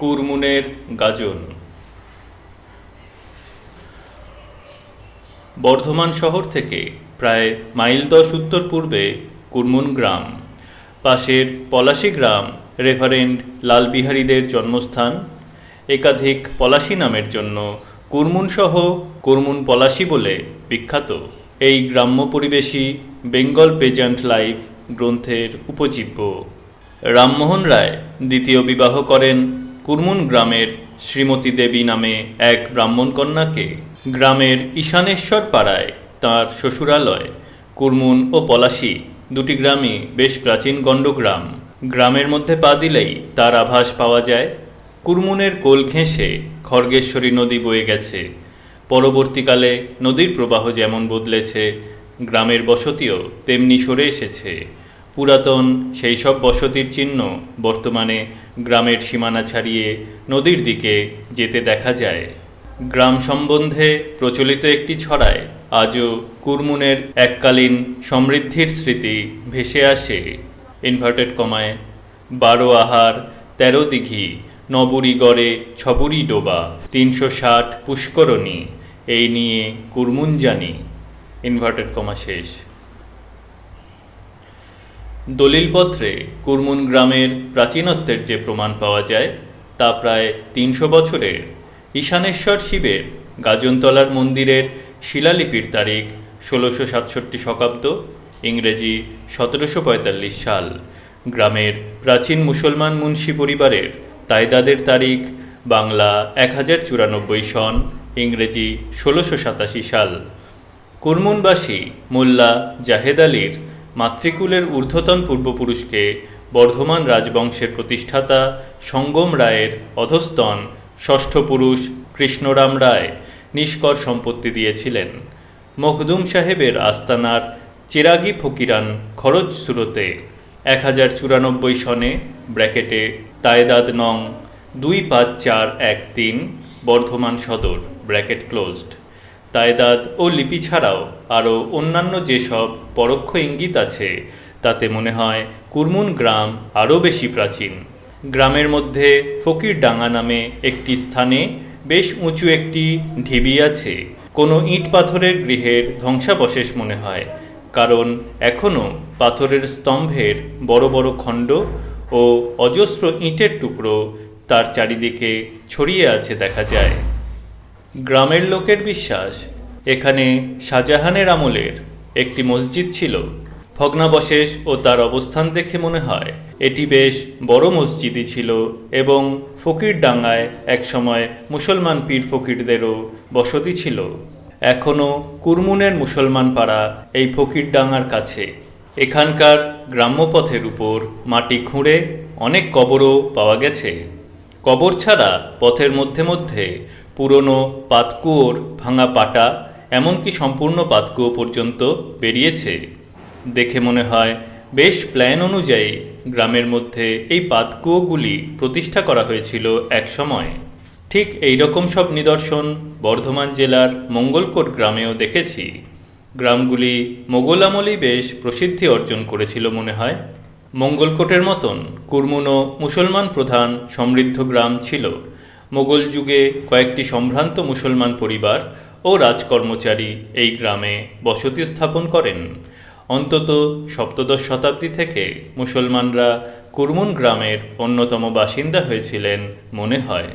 কুরমুনের গাজন। বর্ধমান শহর থেকে প্রায় মাইল 10 উত্তর পূর্বে কুরমুন গ্রাম। পাশের পলাশী গ্রাম রেভারেন্ড লালবিহারীদের জন্মস্থান। একাধিক পলাশী নামের জন্য কুরমুন সহ কুরমুন পলাশী বলে বিখ্যাত। এই গ্রাম্য পরিবেশী বেঙ্গল পেজেন্ট লাইফ গ্রন্থের উপজীব্য। রামমোহন রায় দ্বিতীয় বিবাহ করেন কুরমুন গ্রামের শ্রীমতী দেবী নামে এক ব্রাহ্মণ কন্যাকে। গ্রামের ঈশানেশ্বর পাড়ায় তাঁর শ্বশুরালয়। কুরমুন ও পলাশী দুটি গ্রামই বেশ প্রাচীন গণ্ডগ্রাম। গ্রামের মধ্যে পা দিলেই তার আভাস পাওয়া যায়। কুরমুনের কোল ঘেঁষে খড়গেশ্বরী নদী বয়ে গেছে। পরবর্তীকালে নদীর প্রবাহ যেমন বদলেছে, গ্রামের বসতিও তেমনি সরে এসেছে। পুরাতন সেই সব বসতির চিহ্ন বর্তমানে গ্রামের সীমানা ছাড়িয়ে নদীর দিকে যেতে দেখা যায়। গ্রাম সম্বন্ধে প্রচলিত একটি ছড়ায় আজও কুরমুনের এককালীন সমৃদ্ধির স্মৃতি ভেসে আসে। ইনভার্টেড কমায় 12 আহার 13 দিঘি 9 বুড়ি গড়ে 6 বুড়ি ডোবা 360 পুষ্করণী, এই নিয়ে কুরমুন জানি। ইনভার্টেড কমা শেষ। দলিলপত্রে কুরমুন গ্রামের প্রাচীনত্বের যে প্রমাণ পাওয়া যায় তা প্রায় 300 বছরের। ঈশানেশ্বর শিবের গাজনতলার মন্দিরের শিলালিপির তারিখ 1667 শকাব্দ, ইংরেজি 1745 সাল। গ্রামের প্রাচীন মুসলমান মুন্সি পরিবারের তাইদাদের তারিখ বাংলা 1094 সন, ইংরেজি 1687 সাল। কুরমুনবাসী মোল্লা জাহেদ আলীর মাতৃকুলের ঊর্ধ্বতন পূর্বপুরুষকে বর্ধমান রাজবংশের প্রতিষ্ঠাতা সঙ্গম রায়ের অধস্তন ষষ্ঠ পুরুষ কৃষ্ণরাম রায় নিষ্কর সম্পত্তি দিয়েছিলেন। মখদুম সাহেবের আস্তানার চেরাগি ফকিরান খরচ সুরতে 1094 সনে ব্র্যাকেটে তায়দাদ নং 25413 বর্ধমান সদর ব্র্যাকেট ক্লোজড। তায়দাদ ও লিপি ছাড়াও আরও অন্যান্য যেসব পরোক্ষ ইঙ্গিত আছে তাতে মনে হয় কুরমুন গ্রাম আরও বেশি প্রাচীন। গ্রামের মধ্যে ফকিরডাঙ্গা নামে একটি স্থানে বেশ উঁচু একটি ঢিবি আছে। কোনো ইট পাথরের গৃহের ধ্বংসাবশেষ মনে হয়, কারণ এখনও পাথরের স্তম্ভের বড় বড় খণ্ড ও অজস্র ইটের টুকরো তার চারিদিকে ছড়িয়ে আছে দেখা যায়। গ্রামের লোকের বিশ্বাস এখানে শাহজাহানের আমলের একটি মসজিদ ছিল। ভগ্নাবশেষ ও তার অবস্থান দেখে মনে হয় এটি বেশ বড় মসজিদই ছিল এবং ফকিরডাঙ্গায় একসময় মুসলমান পীর ফকিরদেরও বসতি ছিল। এখনও কুরমুনের মুসলমান পাড়া এই ফকিরডাঙ্গার কাছে। এখানকার গ্রাম্যপথের উপর মাটি খুঁড়ে অনেক কবরও পাওয়া গেছে। কবর ছাড়া পথের মধ্যে মধ্যে পুরনো পাতকুয়োর ভাঙা পাটা, এমনকি সম্পূর্ণ পাতকুয়ো পর্যন্ত বেরিয়েছে। দেখে মনে হয় বেশ প্ল্যান অনুযায়ী গ্রামের মধ্যে এই পাতকুয়োগুলি প্রতিষ্ঠা করা হয়েছিল এক সময়। ঠিক এই রকম সব নিদর্শন বর্ধমান জেলার মঙ্গলকোট গ্রামেও দেখেছি। গ্রামগুলি মোগল আমলেই বেশ প্রসিদ্ধি অর্জন করেছিল মনে হয়। মঙ্গলকোটের মতন কুরমুনও মুসলমান প্রধান সমৃদ্ধ গ্রাম ছিল। মোগল যুগে কয়েকটি সম্ভ্রান্ত মুসলমান পরিবার ও রাজকর্মচারী এই গ্রামে বসতি স্থাপন করেন। অন্তত সপ্তদশ শতাব্দী থেকে মুসলমানরা কুরমুন গ্রামের অন্যতম বাসিন্দা হয়েছিলেন মনে হয়।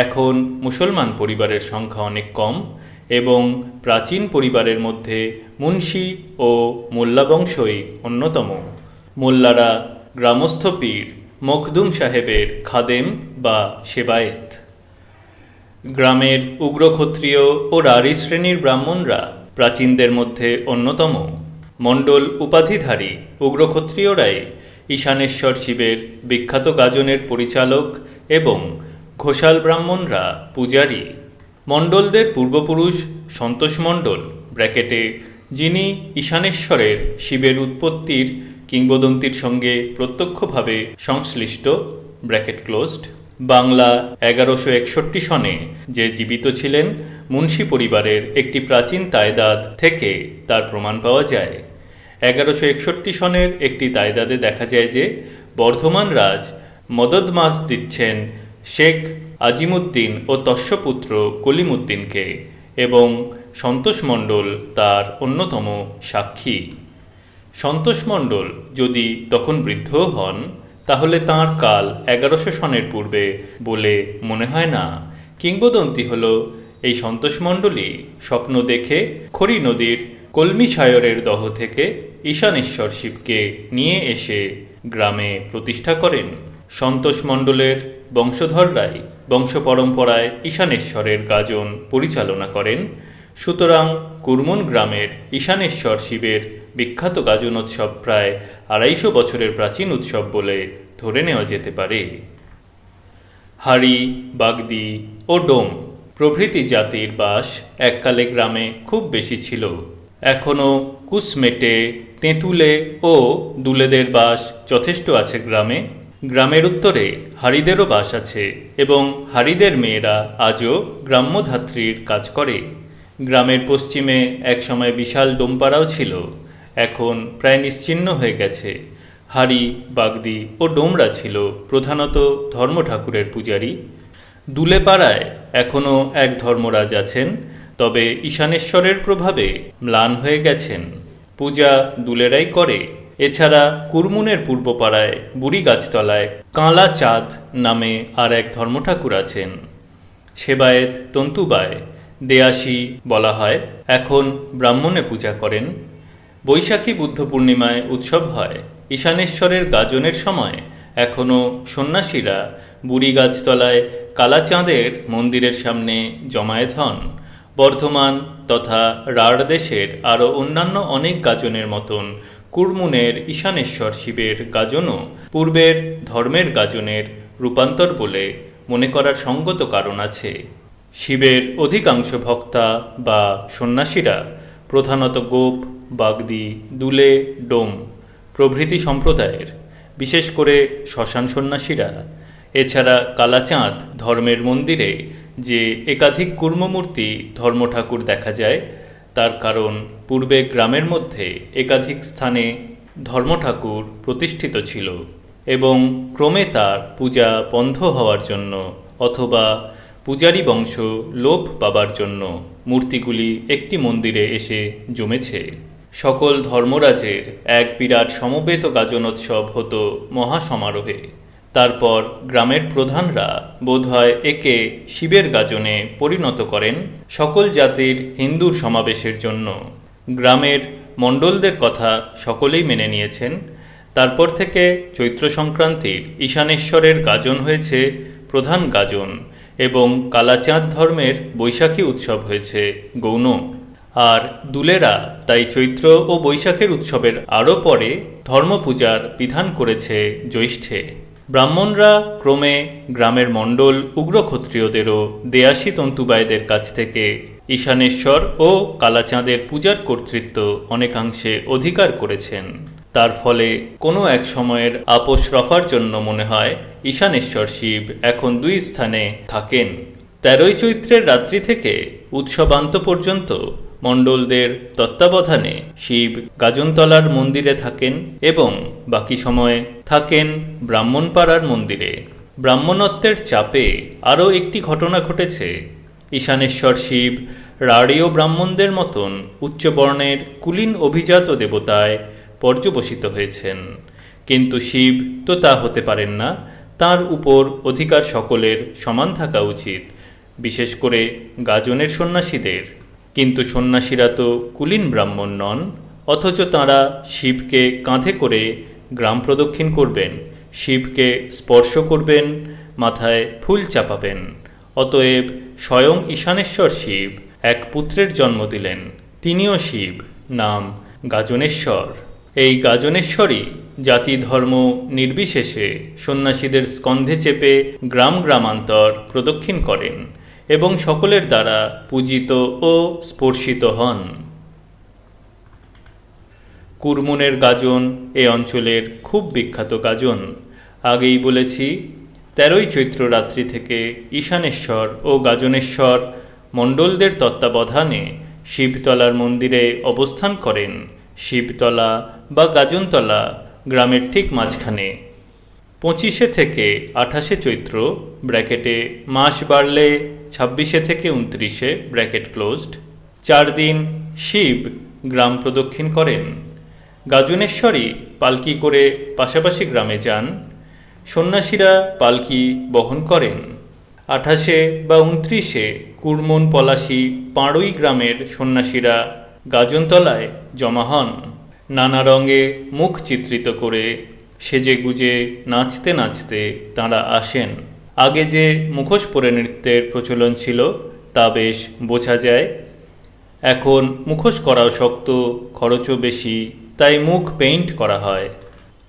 এখন মুসলমান পরিবারের সংখ্যা অনেক কম এবং প্রাচীন পরিবারের মধ্যে মুন্সি ও মোল্লা বংশই অন্যতম। মোল্লারা গ্রামস্থ পীর মখদুম সাহেবের খাদেম বা সেবায়েত। গ্রামের উগ্র ক্ষত্রিয় ও রাঢ়ী শ্রেণীর ব্রাহ্মণরা প্রাচীনদের মধ্যে অন্যতম। মণ্ডল উপাধিধারী উগ্র ক্ষত্রিয়রাই ঈশানেশ্বর শিবের বিখ্যাত গাজনের পরিচালক এবং ঘোষাল ব্রাহ্মণরা পূজারী। মণ্ডলদের পূর্বপুরুষ সন্তোষ মণ্ডল ব্র্যাকেটে, যিনি ঈশানেশ্বরের শিবের উৎপত্তির কিংবদন্তির সঙ্গে প্রত্যক্ষভাবে সংশ্লিষ্ট ব্র্যাকেট ক্লোজড, বাংলা 1161 সনে যে জীবিত ছিলেন মুন্সি পরিবারের একটি প্রাচীন তায়দাদ থেকে তার প্রমাণ পাওয়া যায়। 1161 সনের একটি তায়দাদে দেখা যায় যে বর্ধমান রাজ মদদ মাস দিচ্ছেন শেখ আজিমুদ্দিন ও তস্যপুত্র কলিমুদ্দিনকে, এবং সন্তোষ মণ্ডল তার অন্যতম সাক্ষী। সন্তোষ মণ্ডল যদি তখন বৃদ্ধও হন, তাহলে তাঁর কাল 1100 সনের পূর্বে বলে মনে হয় না। কিংবদন্তি হল এই সন্তোষ মণ্ডলই স্বপ্ন দেখে খড়ি নদীর কলমিশায়রের দহ থেকে ঈশানেশ্বর শিবকে নিয়ে এসে গ্রামে প্রতিষ্ঠা করেন। সন্তোষ মণ্ডলের বংশধররাই বংশ পরম্পরায় ঈশানেশ্বরের গাজন পরিচালনা করেন। সুতরাং কুরমুন গ্রামের ঈশানেশ্বর শিবের বিখ্যাত গাজনোৎসব প্রায় 250 বছরের প্রাচীন উৎসব বলে ধরে নেওয়া যেতে পারে। হাড়ি, বাগদি ও ডোম প্রভৃতি জাতির বাস এককালে গ্রামে খুব বেশি ছিল। এখনও কুসমেটে, তেঁতুলে ও দুলেদের বাস যথেষ্ট আছে গ্রামে। গ্রামের উত্তরে হাড়িদেরও বাস আছে এবং হাড়িদের মেয়েরা আজও গ্রাম্যধাত্রীর কাজ করে। গ্রামের পশ্চিমে একসময় বিশাল ডোমপাড়াও ছিল, এখন প্রায় নিশ্চিহ্ন হয়ে গেছে। হাড়ি, বাগদি ও ডোমরা ছিল প্রধানত ধর্ম ঠাকুরের পূজারী। দুলেপাড়ায় এখনও এক ধর্মরাজ আছেন, তবে ঈশানেশ্বরের প্রভাবে ম্লান হয়ে গেছেন। পূজা দুলেরাই করে। এছাড়া কুরমুনের পূর্বপাড়ায় বুড়ি গাছতলায় কাঁলা চাঁদ নামে আর এক ধর্মঠাকুর আছেন। সেবায়েত তন্তুবায় দেয়াসী বলা হয়, এখন ব্রাহ্মণে পূজা করেন। বৈশাখী বুদ্ধ পূর্ণিমায় উৎসব হয়। ঈশানেশ্বরের গাজনের সময় এখনও সন্ন্যাসীরা বুড়ি গাছতলায় কালাচাঁদের মন্দিরের সামনে জমায়েত হন। বর্ধমান তথা রাঢ় দেশের আরও অন্যান্য অনেক গাজনের মতন কুরমুনের ঈশানেশ্বর শিবের গাজনও পূর্বের ধর্মের গাজনের রূপান্তর বলে মনে করার সঙ্গত কারণ আছে। শিবের অধিকাংশ ভক্তা বা সন্ন্যাসীরা প্রধানত গোপ, বাগদি, দুলে, ডোম প্রভৃতি সম্প্রদায়ের, বিশেষ করে শ্মশান সন্ন্যাসীরা। এছাড়া কালাচাঁদ ধর্মের মন্দিরে যে একাধিক কুর্মমূর্তি ধর্মঠাকুর দেখা যায়, তার কারণ পূর্বে গ্রামের মধ্যে একাধিক স্থানে ধর্মঠাকুর প্রতিষ্ঠিত ছিল এবং ক্রমে তার পূজা বন্ধ হওয়ার জন্য অথবা পূজারী বংশ লোপ পাবার জন্য মূর্তিগুলি একটি মন্দিরে এসে জমেছে। সকল ধর্মরাজের এক বিরাট সমবেত গাজনোৎসব হতো মহাসমারোহে। তারপর গ্রামের প্রধানরা বোধহয় একে শিবের গাজনে পরিণত করেন সকল জাতির হিন্দুর সমাবেশের জন্য। গ্রামের মণ্ডলদের কথা সকলেই মেনে নিয়েছেন। তারপর থেকে চৈত্র সংক্রান্তির ঈশানেশ্বরের গাজন হয়েছে প্রধান গাজন এবং কালাচাঁদ ধর্মের বৈশাখী উৎসব হয়েছে গৌণ। আর দুলেরা তাই চৈত্র ও বৈশাখের উৎসবের আরও পরে ধর্মপূজার বিধান করেছে জ্যৈষ্ঠে। ব্রাহ্মণরা ক্রমে গ্রামের মণ্ডল উগ্রক্ষত্রিয়দেরও দেয়াসী তন্তুবায়দের কাছ থেকে ঈশানেশ্বর ও কালাচাঁদের পূজার কর্তৃত্ব অনেকাংশে অধিকার করেছেন। তার ফলে কোনো এক সময়ের আপোষ রফার জন্য মনে হয় ঈশানেশ্বর শিব এখন দুই স্থানে থাকেন। 13ই চৈত্রের রাত্রি থেকে উৎসবান্ত পর্যন্ত মণ্ডলদের তত্ত্বাবধানে শিব গাজনতলার মন্দিরে থাকেন এবং বাকি সময় থাকেন ব্রাহ্মণপাড়ার মন্দিরে। ব্রাহ্মণত্বের চাপে আরও একটি ঘটনা ঘটেছে। ঈশানেশ্বর শিব রাঢ়ীয় ব্রাহ্মণদের মতন উচ্চবর্ণের কুলীন অভিজাত দেবতায় পর্যবসিত হয়েছেন, কিন্তু শিব তো তা হতে পারেন না। তার উপর অধিকার সকলের সমান থাকা উচিত, বিশেষ করে গাজনের সন্ন্যাসীদের। কিন্তু সন্ন্যাসীরা তো কুলীন ব্রাহ্মণ নন, অথচ তাঁরা শিবকে কাঁধে করে গ্রাম প্রদক্ষিণ করবেন, শিবকে স্পর্শ করবেন, মাথায় ফুল চাপাবেন। অতএব স্বয়ং ঈশানেশ্বর শিব এক পুত্রের জন্ম দিলেন, তিনিও শিব, নাম গাজনেশ্বর। এই গাজনেশ্বরই জাতি ধর্ম নির্বিশেষে সন্ন্যাসীদের স্কন্ধে চেপে গ্রাম গ্রামান্তর প্রদক্ষিণ করেন এবং সকলের দ্বারা পূজিত ও স্পর্শিত হন। কুরমুনের গাজন এ অঞ্চলের খুব বিখ্যাত গাজন। আগেই বলেছি 13ই চৈত্র রাত্রি থেকে ঈশানেশ্বর ও গাজনেশ্বর মণ্ডলদের তত্ত্বাবধানে শিবতলার মন্দিরে অবস্থান করেন। শিবতলা বা গাজনতলা গ্রামের ঠিক মাঝখানে। 25 থেকে 28 চৈত্র ব্র্যাকেটে মাস বাড়লে 26 থেকে 29 ব্র্যাকেট ক্লোজড 4 দিন শিব গ্রাম প্রদক্ষিণ করেন। গাজনেশ্বরী পালকি করে পাশাপাশি গ্রামে যান। সন্ন্যাসীরা পালকি বহন করেন। 28 বা 29 কুরমুন পলাশী পাঁড়ই গ্রামের সন্ন্যাসীরা গাজনতলায় জমা হন। নানা রঙে মুখ চিত্রিত করে সেজে গুজে নাচতে নাচতে তাঁরা আসেন। আগে যে মুখোশ পরে নৃত্যের প্রচলন ছিল তা বেশ বোঝা যায়। এখন মুখোশ করাও শক্ত, খরচও বেশি, তাই মুখ পেইন্ট করা হয়।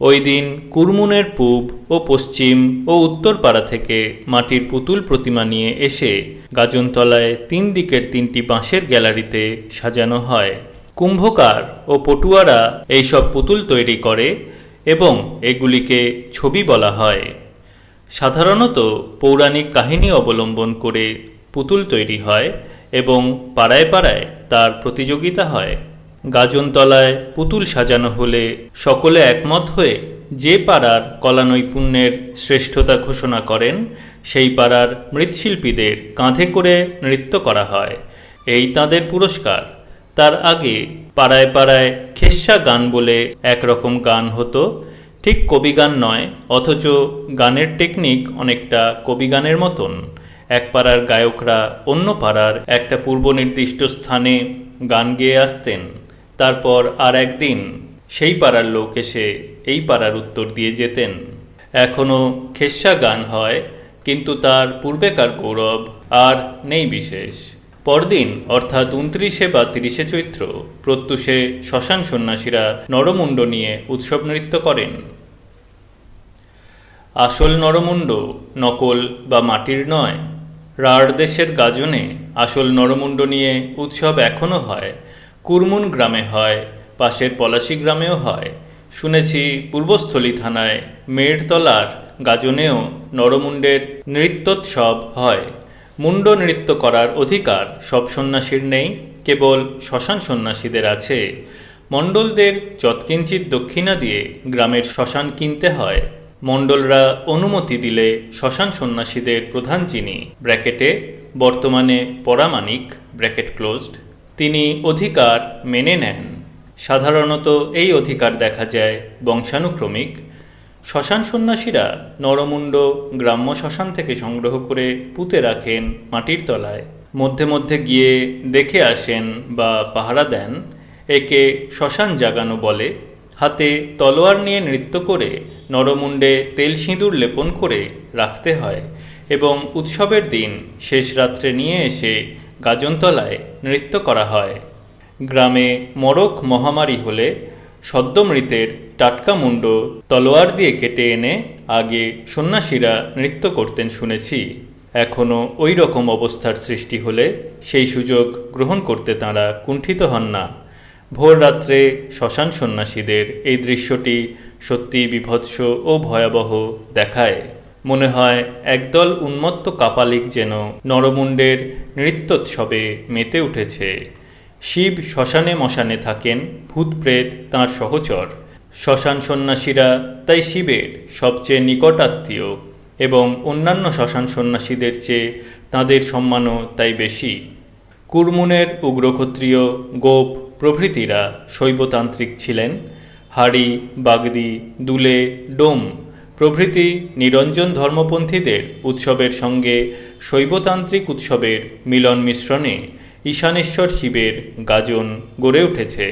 ওই দিন কুরমুনের পূব ও পশ্চিম ও উত্তর পাড়া থেকে মাটির পুতুল প্রতিমা নিয়ে এসে গাজনতলায় 3 দিকের 3টি বাঁশের গ্যালারিতে সাজানো হয়। কুম্ভকার ও পটুয়ারা এইসব পুতুল তৈরি করে এবং এগুলিকে ছবি বলা হয়। সাধারণত পৌরাণিক কাহিনী অবলম্বন করে পুতুল তৈরি হয় এবং পাড়ায় পাড়ায় তার প্রতিযোগিতা হয়। গাজনতলায় পুতুল সাজানো হলে সকলে একমত হয়ে যে পাড়ার কলানৈপুণ্যের শ্রেষ্ঠতা ঘোষণা করেন সেই পাড়ার মৃৎশিল্পীদের কাঁধে করে নৃত্য করা হয়। এই তাঁদের পুরস্কার। তার আগে পাড়ায় পাড়ায় খেস্যা গান বলে একরকম গান হতো। ঠিক কবিগান নয়, অথচ গানের টেকনিক অনেকটা কবিগানের মতন। এক পাড়ার গায়করা অন্য পাড়ার একটা পূর্ব নির্দিষ্ট স্থানে গান গেয়ে আসতেন। তারপর আর একদিন সেই পাড়ার লোক এসে এই পাড়ার উত্তর দিয়ে যেতেন। এখনও খেস্যা গান হয়, কিন্তু তার পূর্বেকার গৌরব আর নেই বিশেষ। পরদিন অর্থাৎ 29 বা 30 চৈত্র প্রত্যুষে শ্মশান সন্ন্যাসীরা নরমুণ্ড নিয়ে উৎসব নৃত্য করেন। আসল নরমুণ্ড নকল বা মাটির নয়। রাঢ় দেশের গাজনে আসল নরমুণ্ড নিয়ে উৎসব এখনও হয়। কুরমুন গ্রামে হয়, পাশের পলাশী গ্রামেও হয়। শুনেছি পূর্বস্থলী থানায় মেয়েরতলার গাজনেও নরমুণ্ডের নৃত্যোৎসব হয়। মুণ্ড নৃত্য করার অধিকার সব সন্ন্যাসীর নেই, কেবল শ্মশান সন্ন্যাসীদের আছে। মণ্ডলদের যৎকিঞ্চিত দক্ষিণা দিয়ে গ্রামের শ্মশান কিনতে হয়। মণ্ডলরা অনুমতি দিলে শ্মশান সন্ন্যাসীদের প্রধান যিনি ব্র্যাকেটে বর্তমানে পরামানিক ব্র্যাকেট ক্লোজড তিনি অধিকার মেনে নেন। সাধারণত এই অধিকার দেখা যায় বংশানুক্রমিক। শ্মশান সন্ন্যাসীরা নরমুণ্ড গ্রাম্য শ্মশান থেকে সংগ্রহ করে পুঁতে রাখেন মাটির তলায়। মধ্যে মধ্যে গিয়ে দেখে আসেন বা পাহারা দেন। একে শ্মশান জাগানো বলে। হাতে তলোয়ার নিয়ে নৃত্য করে নরমুণ্ডে তেল সিঁদুর লেপন করে রাখতে হয় এবং উৎসবের দিন শেষ রাত্রে নিয়ে এসে গাজনতলায় নৃত্য করা হয়। গ্রামে মরক মহামারী হলে সদ্যমৃতের টাটকা মুণ্ড তলোয়ার দিয়ে কেটে এনে আগে সন্ন্যাসীরা নৃত্য করতেন শুনেছি। এখনও ওই রকম অবস্থার সৃষ্টি হলে সেই সুযোগ গ্রহণ করতে তাঁরা কুণ্ঠিত হন না। ভোর রাত্রে শ্মশান সন্ন্যাসীদের এই দৃশ্যটি সত্যি বিভৎস ও ভয়াবহ দেখায়। মনে হয় একদল উন্মত্ত কাপালিক যেন নরমুণ্ডের নৃত্যোৎসবে মেতে উঠেছে। শিব শ্মশানে মশানে থাকেন, ভূত প্রেত তাঁর সহচর। শ্মশান সন্ন্যাসীরা তাই শিবের সবচেয়ে নিকটাত্মীয় এবং অন্যান্য শ্মশান সন্ন্যাসীদের চেয়ে তাঁদের সম্মানও তাই বেশি। কুরমুনের উগ্রক্ষত্রিয় গোপ প্রভৃতিরা শৈবতান্ত্রিক ছিলেন। হাড়ি, বাগদি, দুলে, ডোম প্রভৃতি নিরঞ্জন ধর্মপন্থীদের উৎসবের সঙ্গে শৈবতান্ত্রিক উৎসবের মিলন মিশ্রণে ঈশানেশ্বর শিবের গাজন গড়ে উঠেছে।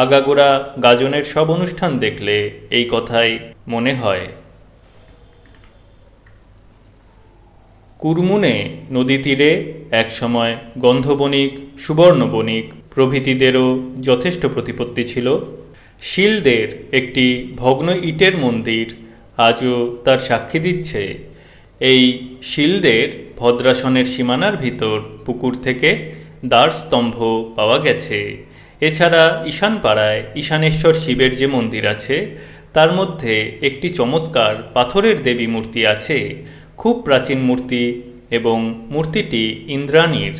আগাগোড়া গাজনের সব অনুষ্ঠান দেখলে এই কথাই মনে হয়। কুরমুনে নদী তীরে একসময় গন্ধবণিক, সুবর্ণবণিক প্রভৃতিদেরও যথেষ্ট প্রতিপত্তি ছিল। শিলদের একটি ভগ্ন ইটের মন্দির আজও তার সাক্ষী দিচ্ছে। এই শিলদের ভদ্রাসনের সীমানার ভিতর পুকুর থেকে দ্বারস্তম্ভ পাওয়া গেছে। এছাড়া ঈশানপাড়ায় ঈশানেশ্বর শিবের যে মন্দির আছে তার মধ্যে একটি চমৎকার পাথরের দেবী মূর্তি আছে। খুব প্রাচীন মূর্তি এবং মূর্তিটি ইন্দ্রাণীর।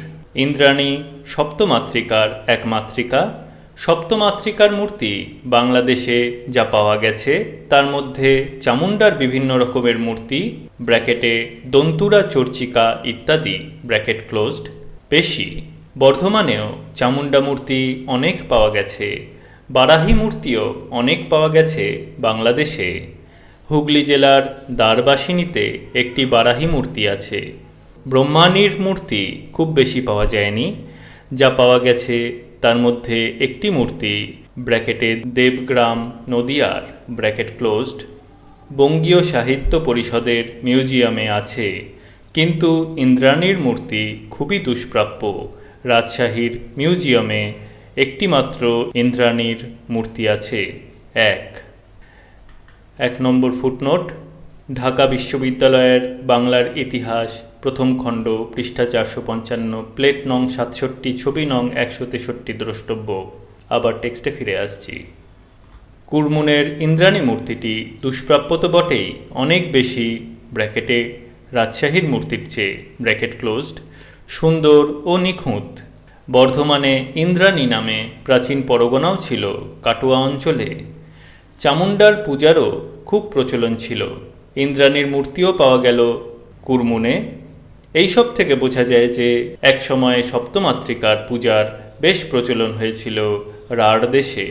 ইন্দ্রাণী সপ্তমাতৃকার এক মাতৃকা। সপ্তমাতৃকার মূর্তি বাংলাদেশে যা পাওয়া গেছে তার মধ্যে চামুণ্ডার বিভিন্ন রকমের মূর্তি ব্র্যাকেটে দন্তুরা চর্চিকা ইত্যাদি ব্র্যাকেট ক্লোজড বেশি। বর্ধমানেও চামুণ্ডা মূর্তি অনেক পাওয়া গেছে, বারাহি মূর্তিও অনেক পাওয়া গেছে বাংলাদেশে। হুগলি জেলার দ্বারবাসিনীতে একটি বারাহি মূর্তি আছে। ব্রহ্মাণীর মূর্তি খুব বেশি পাওয়া যায়নি, যা পাওয়া গেছে তার মধ্যে একটি মূর্তি ব্র্যাকেটে দেবগ্রাম নদিয়ার ব্র্যাকেট ক্লোজড বঙ্গীয় সাহিত্য পরিষদের মিউজিয়ামে আছে, কিন্তু ইন্দ্রাণীর মূর্তি খুবই দুষ্প্রাপ্য। রাজশাহীর মিউজিয়ামে একটি মাত্র ইন্দ্রাণীর মূর্তি আছে। 1 নম্বর ফুটনোট, ঢাকা বিশ্ববিদ্যালয়ের বাংলার ইতিহাস প্রথম খণ্ড পৃষ্ঠা 455 প্লেট নং 67 ছবি নং 163 দ্রষ্টব্য। আবার টেক্সটে ফিরে আসছি। কুরমুনের ইন্দ্রাণী মূর্তিটি দুষ্প্রাপ্য তো বটেই, অনেক বেশি ব্র্যাকেটে রাজশাহীর মূর্তির চেয়ে ব্র্যাকেট ক্লোজড সুন্দর ও নিখুঁত। বর্ধমানে ইন্দ্রাণী নামে প্রাচীন পরগনাও ছিল কাটোয়া অঞ্চলে। চামুণ্ডার পূজারও খুব প্রচলন ছিল। ইন্দ্রাণীর মূর্তিও পাওয়া গেল কুরমুনে। এইসব থেকে বোঝা যায় যে একসময় সপ্তমাতৃকার পূজার বেশ প্রচলন হয়েছিল রাঢ় দেশে।